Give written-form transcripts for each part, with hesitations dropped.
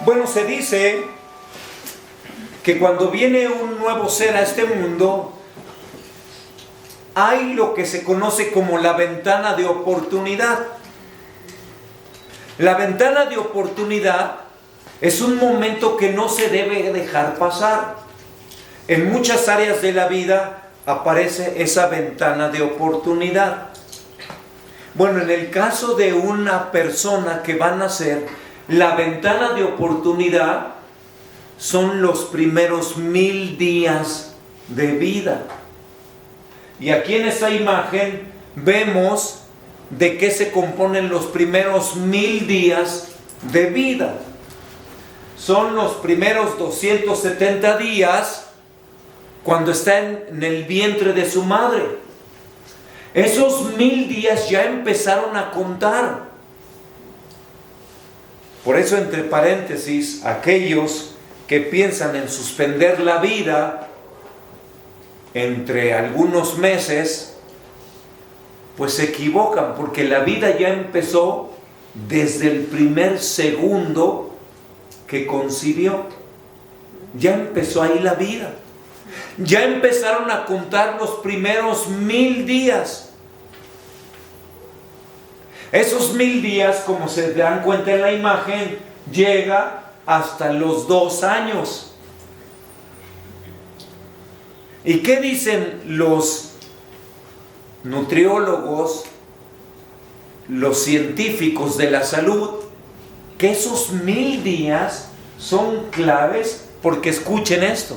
Bueno, se dice que cuando viene un nuevo ser a este mundo, hay lo que se conoce como la ventana de oportunidad. La ventana de oportunidad es un momento que no se debe dejar pasar. En muchas áreas de la vida aparece esa ventana de oportunidad. Bueno, en el caso de una persona que va a nacer, la ventana de oportunidad son los primeros 1000 días de vida. Y aquí en esta imagen vemos de qué se componen los primeros 1000 días de vida. Son los primeros 270 días cuando está en el vientre de su madre. Esos 1000 días ya empezaron a contar. Por eso, entre paréntesis, aquellos que piensan en suspender la vida entre algunos meses, pues se equivocan, porque la vida ya empezó desde el primer segundo que concibió. Ya empezó ahí la vida. Ya empezaron a contar los primeros 1000 días. Esos 1000 días, como se dan cuenta en la imagen, llega hasta los 2 años. ¿Y qué dicen los nutriólogos, los científicos de la salud? Que esos 1000 días son claves, porque escuchen esto.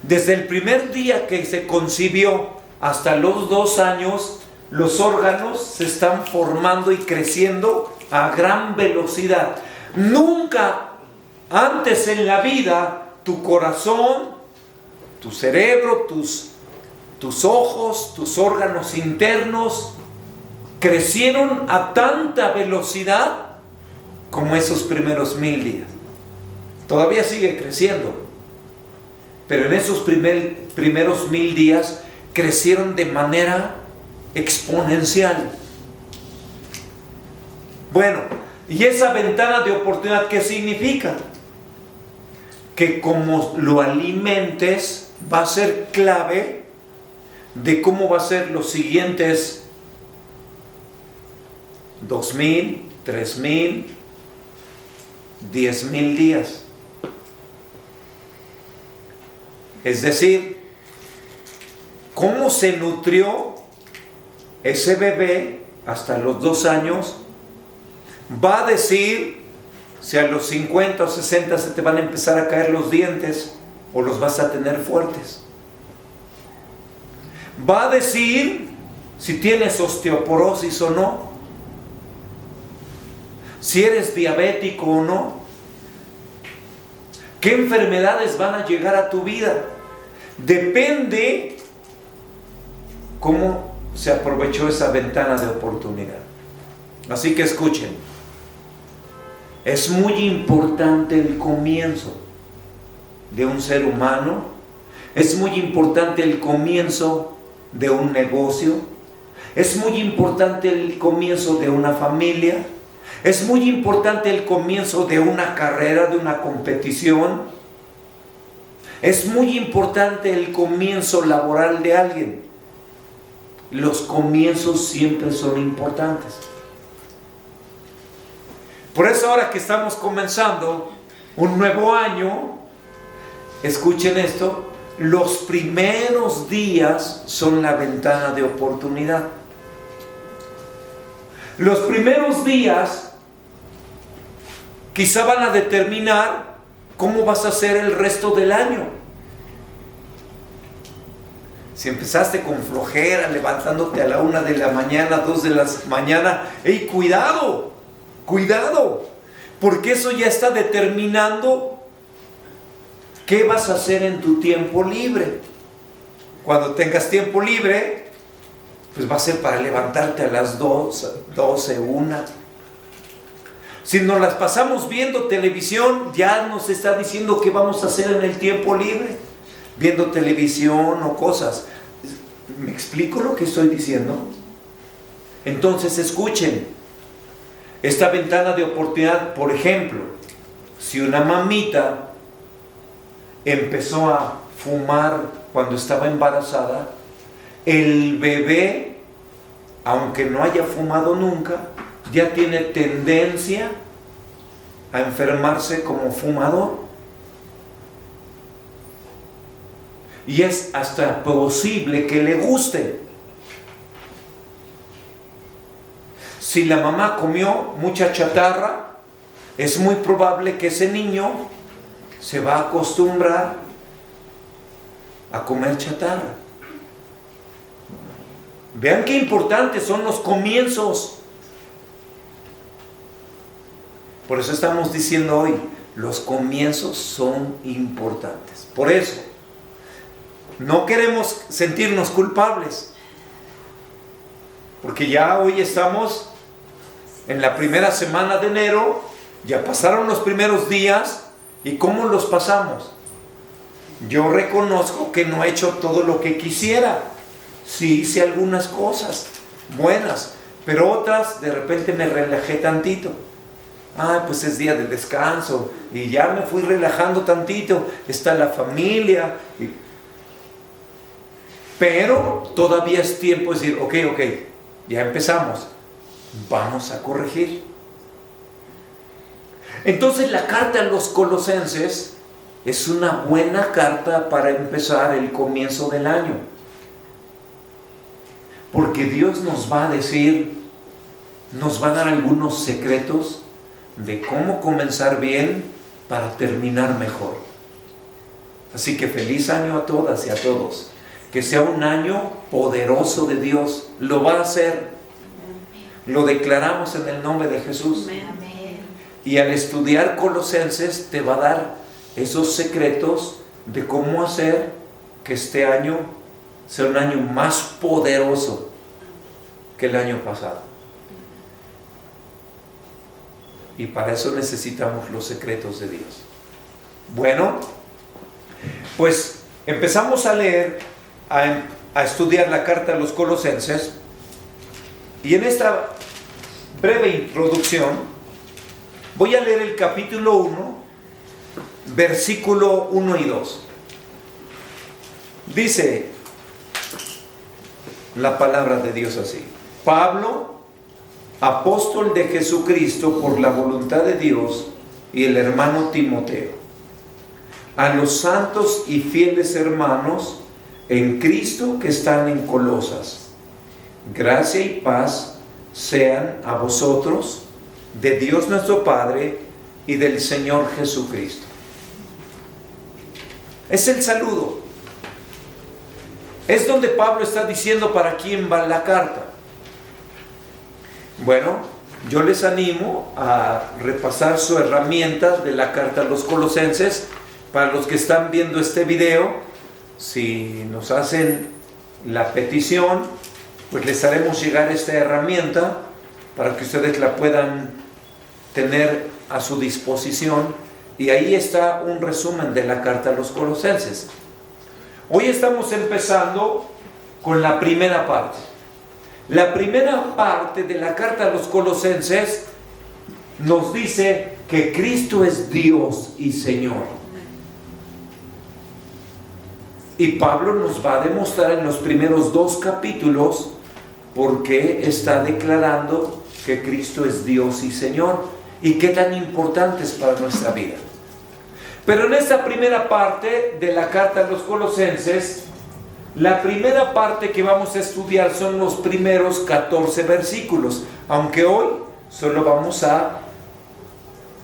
Desde el primer día que se concibió hasta los 2 años, los órganos se están formando y creciendo a gran velocidad. Nunca antes en la vida tu corazón, tu cerebro, tus ojos, tus órganos internos crecieron a tanta velocidad como esos primeros 1000 días. Todavía sigue creciendo, pero en esos primeros 1000 días crecieron de manera exponencial. Bueno, ¿y esa ventana de oportunidad qué significa? Que como lo alimentes va a ser clave de cómo va a ser los siguientes 2000, 3000, 10,000 días. Es decir, cómo se nutrió ese bebé hasta los 2 años, va a decir si a los 50 o 60 se te van a empezar a caer los dientes o los vas a tener fuertes. Va a decir si tienes osteoporosis o no, si eres diabético o no, qué enfermedades van a llegar a tu vida. Depende cómo se aprovechó esa ventana de oportunidad. Así que escuchen, es muy importante el comienzo de un ser humano, es muy importante el comienzo de un negocio, es muy importante el comienzo de una familia, es muy importante el comienzo de una carrera, de una competición, es muy importante el comienzo laboral de alguien. Los comienzos siempre son importantes. Por eso ahora que estamos comenzando un nuevo año, escuchen esto, los primeros días son la ventana de oportunidad. Los primeros días quizá van a determinar cómo vas a hacer el resto del año. Si empezaste con flojera, levantándote a la 1 de la mañana, 2 de la mañana, ¡ey, cuidado! ¡Cuidado! Porque eso ya está determinando qué vas a hacer en tu tiempo libre. Cuando tengas tiempo libre, pues va a ser para levantarte a las 12, 1. Si nos las pasamos viendo televisión, ya nos está diciendo qué vamos a hacer en el tiempo libre. Viendo televisión o cosas. ¿Me explico lo que estoy diciendo? Entonces escuchen. Esta ventana de oportunidad, por ejemplo, si una mamita empezó a fumar cuando estaba embarazada, el bebé, aunque no haya fumado nunca, ya tiene tendencia a enfermarse como fumador. Y es hasta posible que le guste. Si la mamá comió mucha chatarra, es muy probable que ese niño se va a acostumbrar a comer chatarra. Vean qué importantes son los comienzos. Por eso estamos diciendo hoy, los comienzos son importantes. Por eso, no queremos sentirnos culpables, porque ya hoy estamos en la primera semana de enero, ya pasaron los primeros días, ¿y cómo los pasamos? Yo reconozco que no he hecho todo lo que quisiera. Sí hice algunas cosas buenas, pero otras de repente me relajé tantito. Pues es día de descanso y ya me fui relajando tantito, está la familia. Pero todavía es tiempo de decir, ok, ya empezamos, vamos a corregir. Entonces la carta a los Colosenses es una buena carta para empezar el comienzo del año. Porque Dios nos va a decir, nos va a dar algunos secretos de cómo comenzar bien para terminar mejor. Así que feliz año a todas y a todos. Que sea un año poderoso de Dios. Lo va a hacer. Lo declaramos en el nombre de Jesús. Y al estudiar Colosenses te va a dar esos secretos de cómo hacer que este año sea un año más poderoso que el año pasado. Y para eso necesitamos los secretos de Dios. Bueno, pues empezamos a leer, a estudiar la carta a los Colosenses. Y en esta breve introducción voy a leer el capítulo 1, versículo 1 y 2. Dice la palabra de Dios así: Pablo, apóstol de Jesucristo por la voluntad de Dios, y el hermano Timoteo, a los santos y fieles hermanos en Cristo que están en Colosas, gracia y paz sean a vosotros, de Dios nuestro Padre y del Señor Jesucristo. Es el saludo. Es donde Pablo está diciendo para quién va la carta. Bueno, yo les animo a repasar su herramienta de la carta a los Colosenses. Para los que están viendo este video, si nos hacen la petición, pues les haremos llegar esta herramienta para que ustedes la puedan tener a su disposición. Y ahí está un resumen de la carta a los Colosenses. Hoy estamos empezando con la primera parte. La primera parte de la carta a los Colosenses nos dice que Cristo es Dios y Señor. Y Pablo nos va a demostrar en los primeros 2 capítulos por qué está declarando que Cristo es Dios y Señor y qué tan importante es para nuestra vida. Pero en esta primera parte de la carta a los Colosenses, la primera parte que vamos a estudiar son los primeros 14 versículos, aunque hoy solo vamos a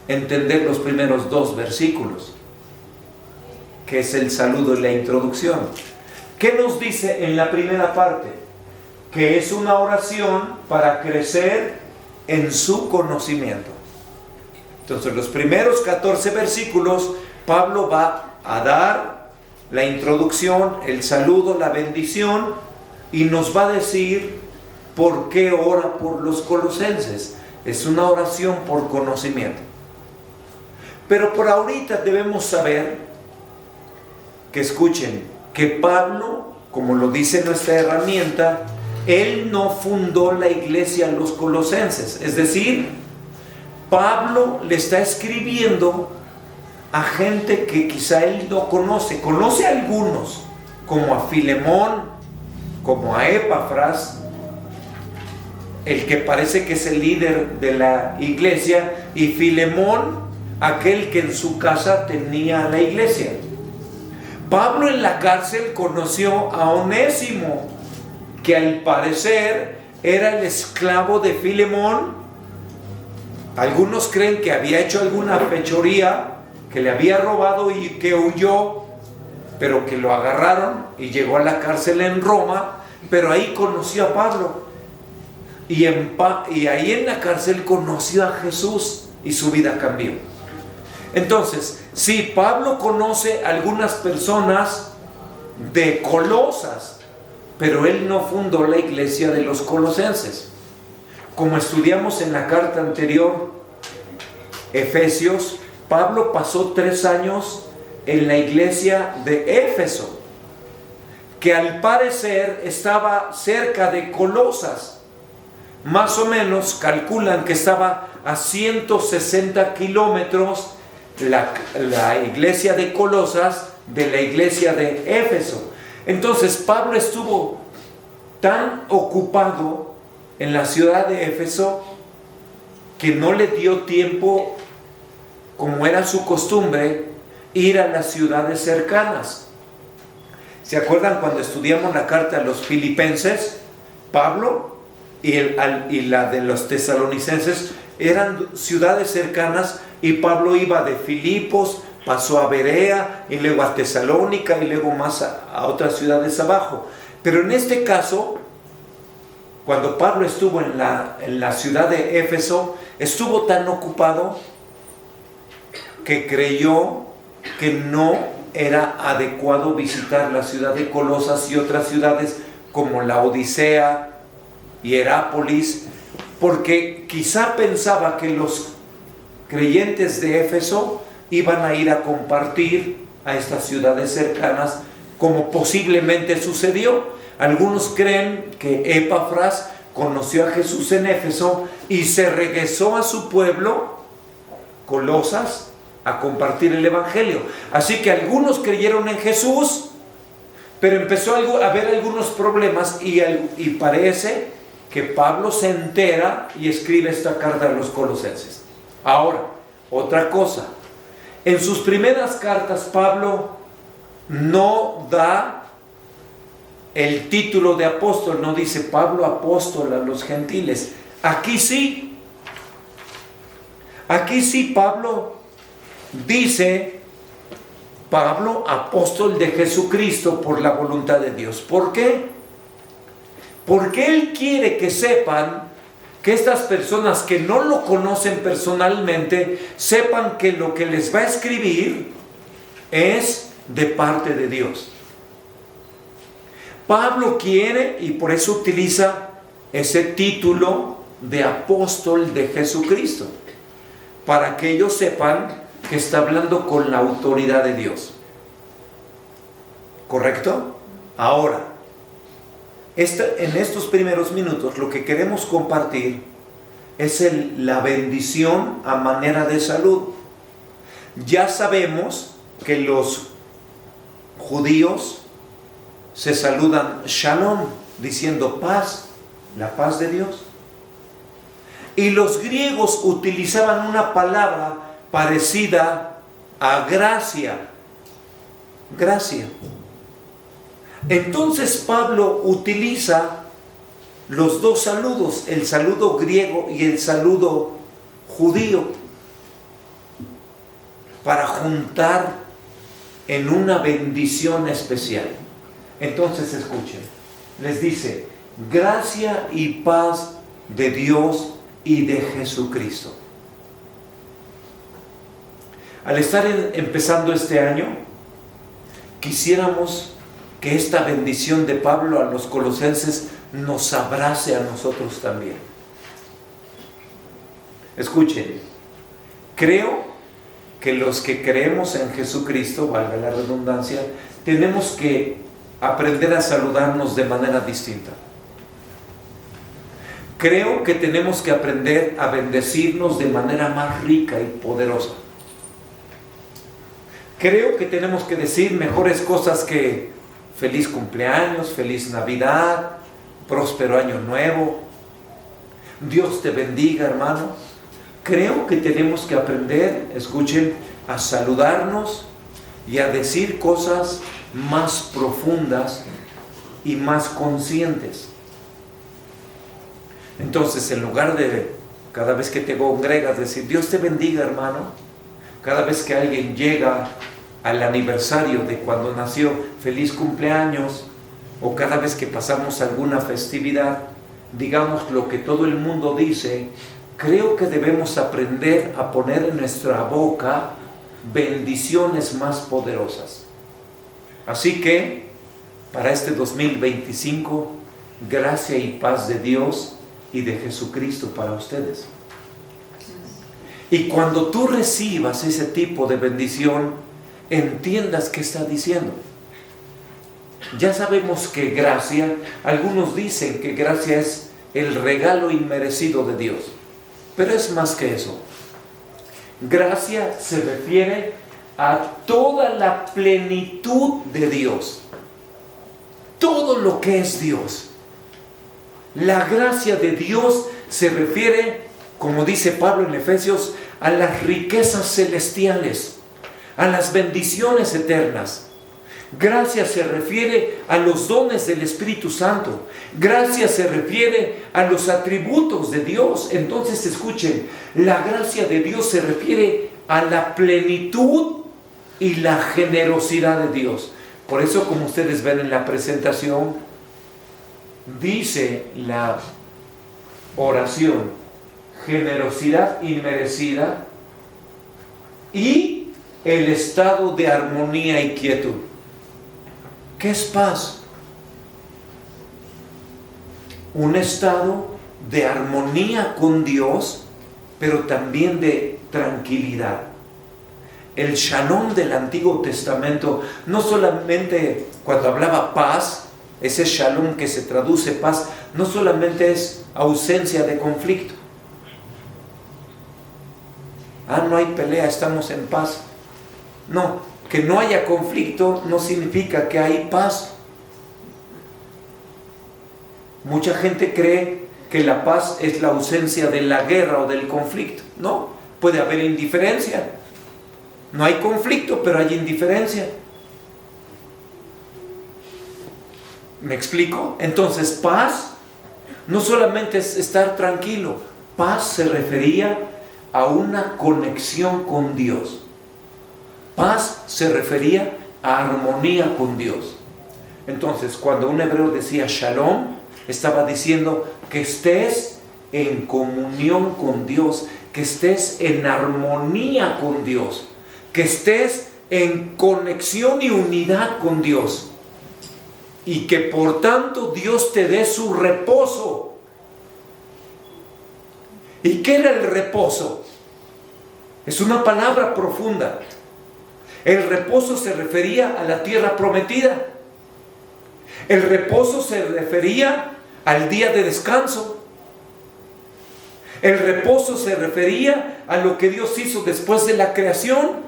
entender los primeros 2 versículos, que es el saludo y la introducción. ¿Qué nos dice en la primera parte? Que es una oración para crecer en su conocimiento. Entonces, los primeros 14 versículos, Pablo va a dar la introducción, el saludo, la bendición, y nos va a decir por qué ora por los colosenses. Es una oración por conocimiento. Pero por ahorita debemos saber que, escuchen, que Pablo, como lo dice nuestra herramienta, él no fundó la iglesia a los colosenses. Es decir, Pablo le está escribiendo a gente que quizá él no conoce. Conoce a algunos, como a Filemón, como a Epafras, el que parece que es el líder de la iglesia, y Filemón, aquel que en su casa tenía la iglesia. Pablo en la cárcel conoció a Onésimo, que al parecer era el esclavo de Filemón. Algunos creen que había hecho alguna fechoría, que le había robado y que huyó, pero que lo agarraron y llegó a la cárcel en Roma, pero ahí conoció a Pablo. Y ahí en la cárcel conoció a Jesús y su vida cambió. Entonces, sí, Pablo conoce a algunas personas de Colosas, pero él no fundó la iglesia de los colosenses. Como estudiamos en la carta anterior, Efesios, Pablo pasó 3 años en la iglesia de Éfeso, que al parecer estaba cerca de Colosas. Más o menos calculan que estaba a 160 kilómetros la iglesia de Colosas de la iglesia de Éfeso. Entonces Pablo estuvo tan ocupado en la ciudad de Éfeso que no le dio tiempo, como era su costumbre, ir a las ciudades cercanas. ¿Se acuerdan cuando estudiamos la carta a los filipenses? Pablo y la de los tesalonicenses eran ciudades cercanas, y Pablo iba de Filipos, pasó a Berea y luego a Tesalónica y luego más a otras ciudades abajo. Pero en este caso, cuando Pablo estuvo en la ciudad de Éfeso, estuvo tan ocupado que creyó que no era adecuado visitar la ciudad de Colosas y otras ciudades como la Odisea y Herápolis, porque quizá pensaba que los creyentes de Éfeso iban a ir a compartir a estas ciudades cercanas, como posiblemente sucedió. Algunos creen que Epafras conoció a Jesús en Éfeso y se regresó a su pueblo, Colosas, a compartir el evangelio. Así que algunos creyeron en Jesús, pero empezó a haber algunos problemas, y parece que Pablo se entera y escribe esta carta a los colosenses. Ahora, otra cosa. En sus primeras cartas Pablo no da el título de apóstol, no dice Pablo apóstol a los gentiles. Aquí sí Pablo dice Pablo apóstol de Jesucristo por la voluntad de Dios. ¿Por qué? Porque él quiere que sepan, que estas personas que no lo conocen personalmente, sepan que lo que les va a escribir es de parte de Dios. Pablo quiere, y por eso utiliza ese título de apóstol de Jesucristo, para que ellos sepan que está hablando con la autoridad de Dios. ¿Correcto? Ahora, en estos primeros minutos lo que queremos compartir es la bendición a manera de salud. Ya sabemos que los judíos se saludan shalom, diciendo paz, la paz de Dios. Y los griegos utilizaban una palabra parecida a gracia. Gracia. Entonces Pablo utiliza los dos saludos, el saludo griego y el saludo judío, para juntar en una bendición especial. Entonces escuchen, les dice, gracia y paz de Dios y de Jesucristo. Al estar empezando este año, quisiéramos que esta bendición de Pablo a los colosenses nos abrace a nosotros también. Escuchen, creo que los que creemos en Jesucristo, valga la redundancia, tenemos que aprender a saludarnos de manera distinta. Creo que tenemos que aprender a bendecirnos de manera más rica y poderosa. Creo que tenemos que decir mejores cosas que feliz cumpleaños, feliz Navidad, próspero año nuevo, Dios te bendiga, hermano. Creo que tenemos que aprender, escuchen, a saludarnos y a decir cosas más profundas y más conscientes. Entonces, en lugar de cada vez que te congregas decir Dios te bendiga, hermano, cada vez que alguien llega al aniversario de cuando nació, feliz cumpleaños, o cada vez que pasamos alguna festividad, digamos lo que todo el mundo dice. Creo que debemos aprender a poner en nuestra boca bendiciones más poderosas. Así que, para este 2025, gracia y paz de Dios y de Jesucristo para ustedes. Y cuando tú recibas ese tipo de bendición, entiendas qué está diciendo. Ya sabemos que gracia, algunos dicen que gracia es el regalo inmerecido de Dios, pero es más que eso. Gracia se refiere a toda la plenitud de Dios, todo lo que es Dios. La gracia de Dios se refiere, como dice Pablo en Efesios, a las riquezas celestiales, a las bendiciones eternas. Gracia se refiere a los dones del Espíritu Santo. Gracia se refiere a los atributos de Dios. Entonces, escuchen, la gracia de Dios se refiere a la plenitud y la generosidad de Dios. Por eso, como ustedes ven en la presentación, dice la oración: generosidad inmerecida y el estado de armonía y quietud. ¿Qué es paz? Un estado de armonía con Dios, pero también de tranquilidad. El shalom del Antiguo Testamento, no solamente cuando hablaba paz, ese shalom que se traduce paz, no solamente es ausencia de conflicto. No hay pelea, estamos en paz. No. Que no haya conflicto no significa que hay paz. Mucha gente cree que la paz es la ausencia de la guerra o del conflicto. No, puede haber indiferencia. No hay conflicto, pero hay indiferencia. ¿Me explico? Entonces, paz no solamente es estar tranquilo. Paz se refería a una conexión con Dios. Paz se refería a armonía con Dios. Entonces, cuando un hebreo decía shalom, estaba diciendo que estés en comunión con Dios, que estés en armonía con Dios, que estés en conexión y unidad con Dios, y que por tanto Dios te dé su reposo. ¿Y qué era el reposo? Es una palabra profunda. El reposo se refería a la tierra prometida. El reposo se refería al día de descanso. El reposo se refería a lo que Dios hizo después de la creación.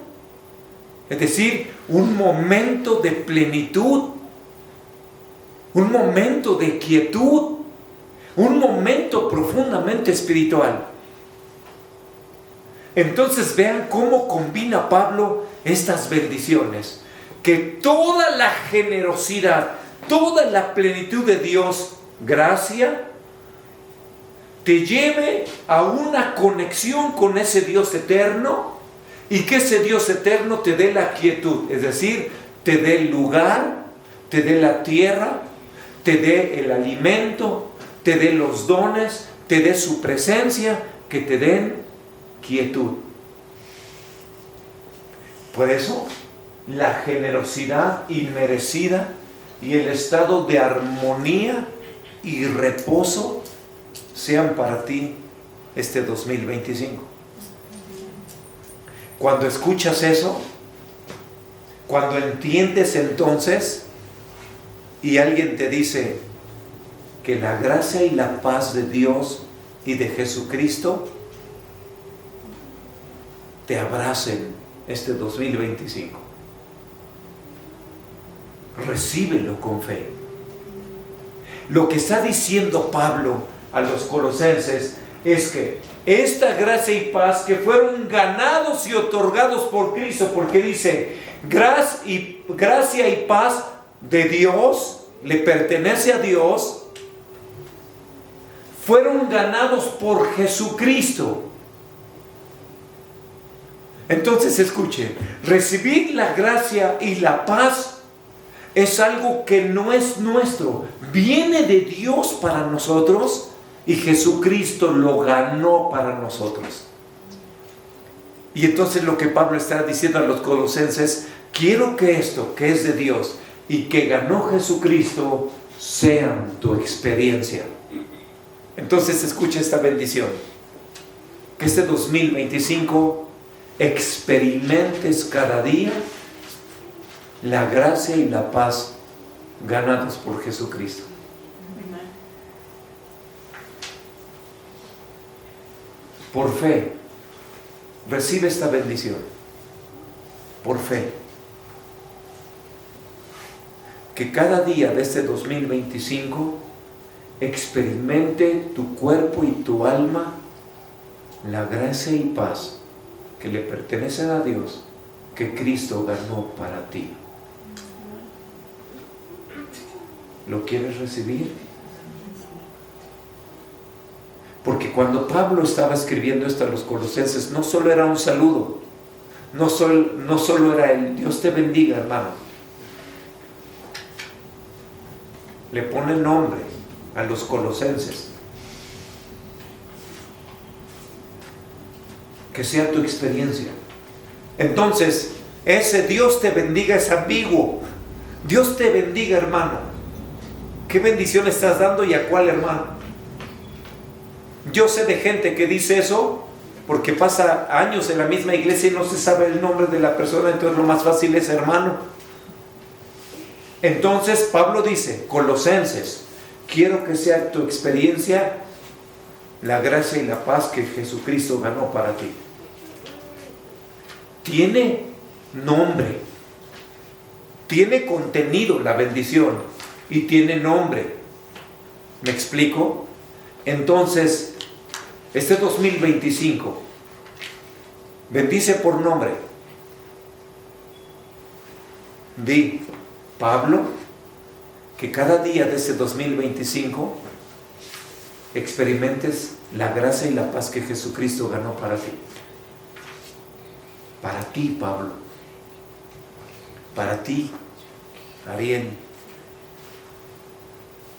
Es decir, un momento de plenitud, un momento de quietud, un momento profundamente espiritual. Entonces vean cómo combina Pablo estas bendiciones. Que toda la generosidad, toda la plenitud de Dios, gracia, te lleve a una conexión con ese Dios eterno, y que ese Dios eterno te dé la quietud, es decir, te dé el lugar, te dé la tierra, te dé el alimento, te dé los dones, te dé su presencia, que te den quietud. Por eso, la generosidad inmerecida y el estado de armonía y reposo sean para ti este 2025. Cuando escuchas eso, cuando entiendes entonces, y alguien te dice que la gracia y la paz de Dios y de Jesucristo te abracen este 2025. recíbelo con fe. Lo que está diciendo Pablo a los colosenses es que esta gracia y paz que fueron ganados y otorgados por Cristo, porque dice, gracia y paz de Dios, le pertenece a Dios, fueron ganados por Jesucristo. Entonces escuchen, recibir la gracia y la paz es algo que no es nuestro, viene de Dios para nosotros y Jesucristo lo ganó para nosotros. Y entonces lo que Pablo está diciendo a los colosenses, quiero que esto que es de Dios y que ganó Jesucristo sean tu experiencia. Entonces escucha esta bendición, que este 2025 experimentes cada día la gracia y la paz ganados por Jesucristo. Por fe, recibe esta bendición. Por fe. Que cada día de este 2025 experimente tu cuerpo y tu alma la gracia y paz que le pertenecen a Dios, que Cristo ganó para ti. ¿Lo quieres recibir? Porque cuando Pablo estaba escribiendo esto a los colosenses, no solo era un saludo, no solo era el Dios te bendiga, hermano. Le pone nombre a los colosenses. Que sea tu experiencia. Entonces, ese Dios te bendiga es ambiguo. Dios te bendiga, hermano. ¿Qué bendición estás dando y a cuál, hermano? Yo sé de gente que dice eso porque pasa años en la misma iglesia y no se sabe el nombre de la persona, entonces lo más fácil es hermano. Entonces Pablo dice, Colosenses, quiero que sea tu experiencia la gracia y la paz que Jesucristo ganó para ti. Tiene nombre, tiene contenido la bendición y tiene nombre. ¿Me explico? Entonces, este 2025, bendice por nombre. Di, Pablo, que cada día de este 2025 experimentes la gracia y la paz que Jesucristo ganó para ti. Para ti, Pablo. Para ti, Ariel.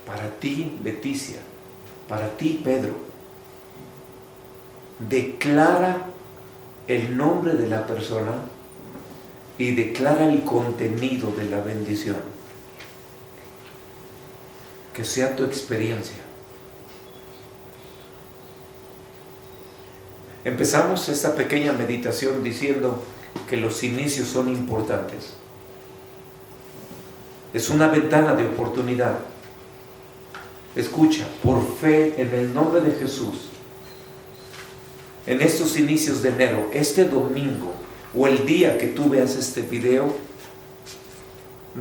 Para ti, Leticia. Para ti, Pedro. Declara el nombre de la persona y declara el contenido de la bendición. Que sea tu experiencia. Empezamos esta pequeña meditación diciendo que los inicios son importantes. Es una ventana de oportunidad. Escucha, por fe, en el nombre de Jesús, en estos inicios de enero, este domingo o el día que tú veas este video,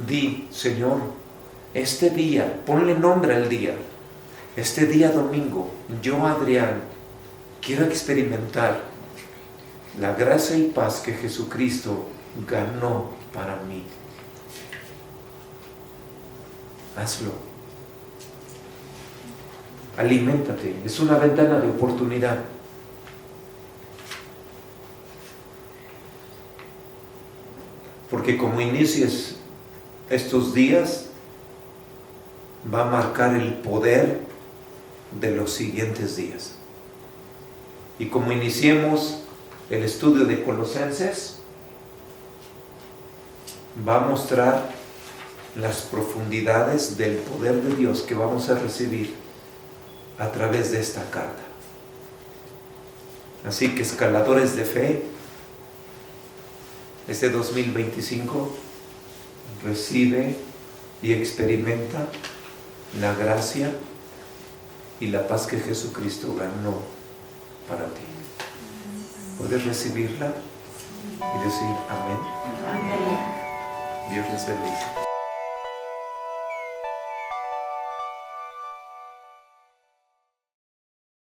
di, Señor, este día, ponle nombre al día, este día domingo, yo, Adrián, quiero experimentar la gracia y paz que Jesucristo ganó para mí. Hazlo. Aliméntate. Es una ventana de oportunidad. Porque como inicies estos días, va a marcar el poder de los siguientes días. Y como iniciemos el estudio de Colosenses, va a mostrar las profundidades del poder de Dios que vamos a recibir a través de esta carta. Así que, escaladores de fe, este 2025 recibe y experimenta la gracia y la paz que Jesucristo ganó para ti. ¿Puedes recibirla y decir amén? Amén. Dios les bendiga.